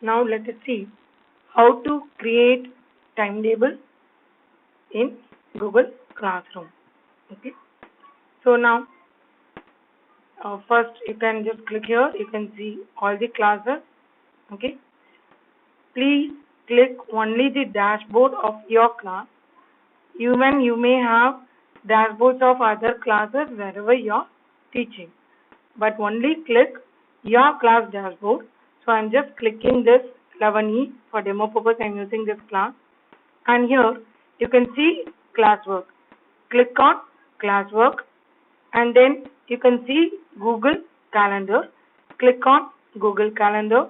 Now let us see how to create timetable in Google Classroom. Okay. So now first you can just click here. You can see all the classes. Okay. Please click only the dashboard of your class. Even you may have dashboards of other classes wherever you are teaching, but only click your class dashboard. So I'm just clicking this 11E for demo purpose. I'm using this class, and here you can see classwork. Click on classwork, and then you can see Google Calendar. Click on Google Calendar.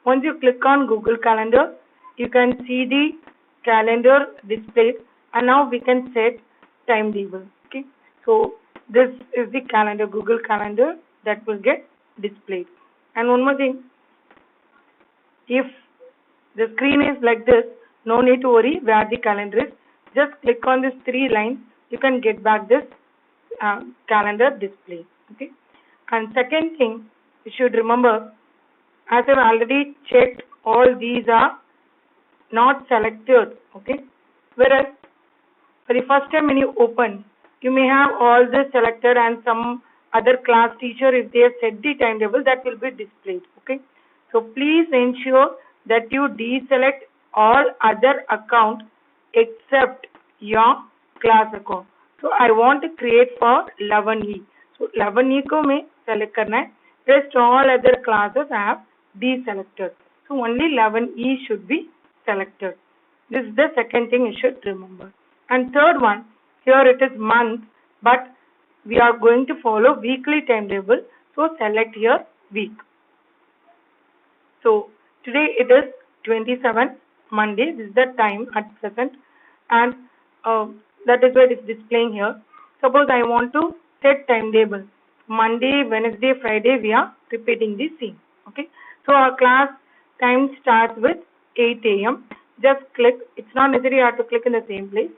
Once you click on Google Calendar, you can see the calendar displayed, and now we can set timetable. Okay, so this is the calendar, Google Calendar, that will get displayed. And one more thing, if the screen is like this, no need to worry where the calendar is. Just click on these three lines, you can get back this calendar display. Okay, and second thing you should remember, as I've already checked, all these are not selected. Okay, whereas for the first time when you open, you may have all this selected, and some other class teacher, if they have set the timetable, that will be displayed. Okay, so please ensure that you deselect all other account except your class account. So I want to create for 11E. So 11E को मैं select करना है. Rest all other classes I have deselected. So only 11E should be selected. This is the second thing you should remember. And third one, here it is month, but we are going to follow weekly timetable. So select here week. So today it is 27 Monday. This is the time at present, and that is why it is displaying here. Suppose I want to set timetable. Monday, Wednesday, Friday, we are repeating the same. Okay. So our class time starts with 8 a.m. Just click. It's not necessary you have to click in the same place.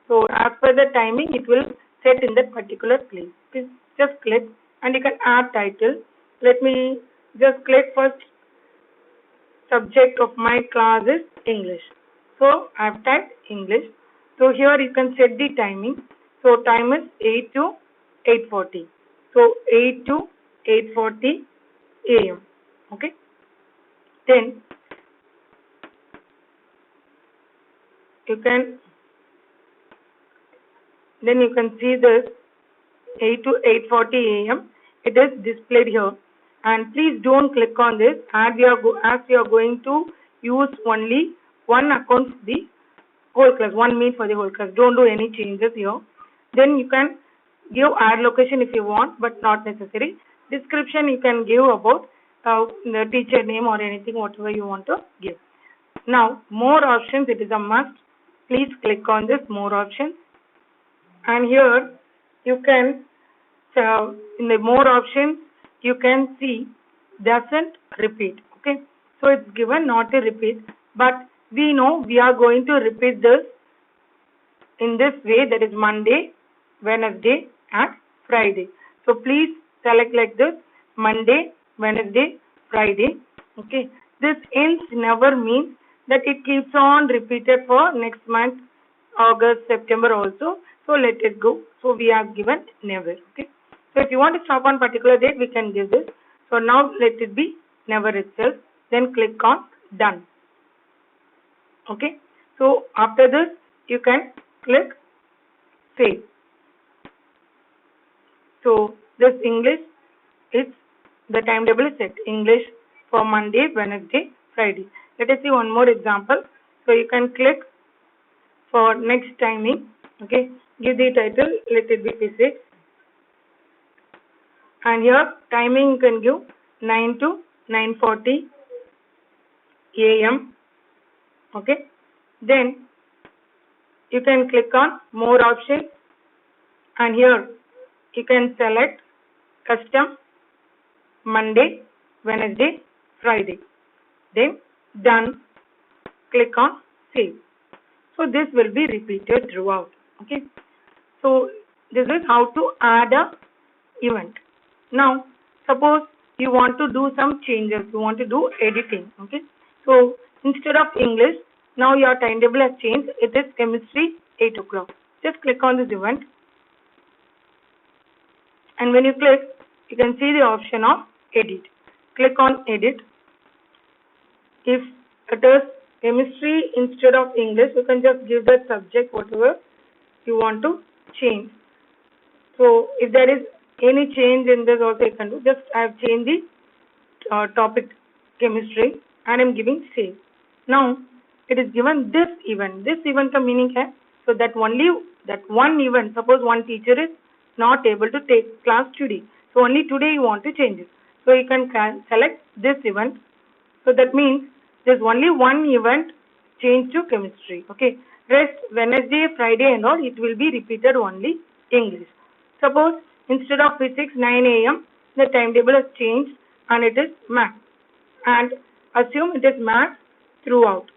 So as per the timing, it will set in that particular place. Okay. Just click, and you can add title. Let me just click first. Subject of my class is English. So I have typed English. So here you can set the timing. So time is 8 to 8:40. So 8 to 8:40 a.m. Okay. Then you can see this 8 to 8:40 a.m. It is displayed here. And please don't click on this, as we are going to use only one account for the whole class, one meet for the whole class. Don't do any changes here. Then you can give add location if you want, but not necessary. Description you can give about the teacher name or anything, whatever you want to give. Now more options, it is a must. Please click on this more options, and here you can in the more options you can see doesn't repeat. Okay, so it's given not to repeat, but we know we are going to repeat this in this way, that is Monday, Wednesday and Friday. So please select like this: Monday, Wednesday, Friday. Okay, this ends never means that it keeps on repeated for next month, August, September also. So let it go. So we are given never. Okay. So if you want to stop on particular date, we can give this. So now let it be never itself. Then click on done. Okay. So after this, you can click save. So this English, it's the timetable is set. English for Monday, Wednesday, Friday. Let us see one more example. So you can click for next timing. Okay. Give the title. Let it be physics. And here timing you can give 9 to 9:40 a.m. Okay. Then you can click on more options, and here you can select custom Monday, Wednesday, Friday. Then done. Click on save. So this will be repeated throughout. Okay. So this is how to add a event. Now suppose you want to do some changes, you want to do editing. Okay, so instead of English, now your timetable has changed. It is chemistry 8 o'clock. Just click on this event, and when you click, you can see the option of edit. Click on edit. If it is chemistry instead of English, you can just give the subject whatever you want to change. So if there is any change in this also you can do. Just I have changed the topic chemistry and I am giving save. Now it is given this event. This event का meaning है, so that only that one event. Suppose one teacher is not able to take class today, so only today you want to change it. So you can select this event. So that means there's only one event change to chemistry. Okay. Rest Wednesday, Friday and all, it will be repeated only English. Suppose instead of physics 9 a.m. the timetable has changed and it is math. And assume it is math throughout.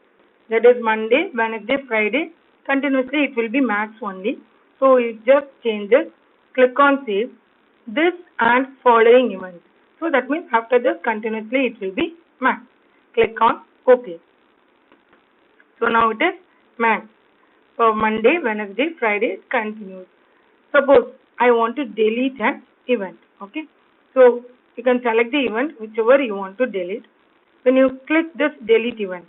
That is Monday, Wednesday, Friday. Continuously it will be maths only. So it just changes. Click on save. This and following events. So that means after this continuously it will be math. Click on OK. So now it is math. So Monday, Wednesday, Friday continues. Suppose I want to delete an event. Okay. So you can select the event whichever you want to delete. When you click this delete event,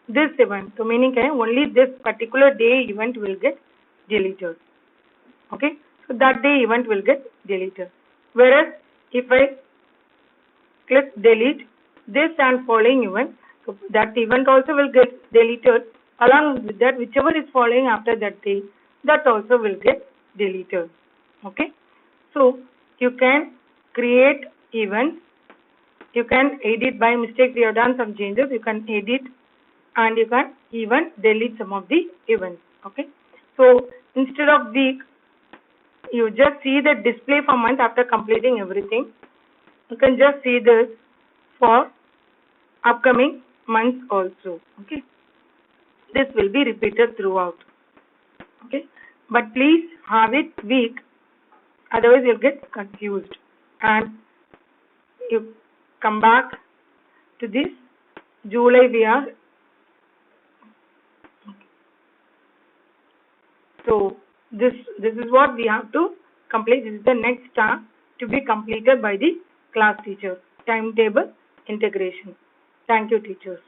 this event, so meaning only this particular day event will get deleted. Okay. So that day event will get deleted. Whereas if I click delete this and following event, so that event also will get deleted. Along with that, whichever is following after that day, that also will get deleted. Okay. So you can create events. You can edit by mistake. We have done some changes. You can edit and you can even delete some of the events. Okay. So instead of week, you just see the display for month after completing everything. You can just see this for upcoming months also. Okay. This will be repeated throughout. Okay. But please have it week, otherwise you'll get confused. And you come back to this July we are. So this is what we have to complete. This is the next task to be completed by the class teacher. Timetable integration. Thank you, teachers.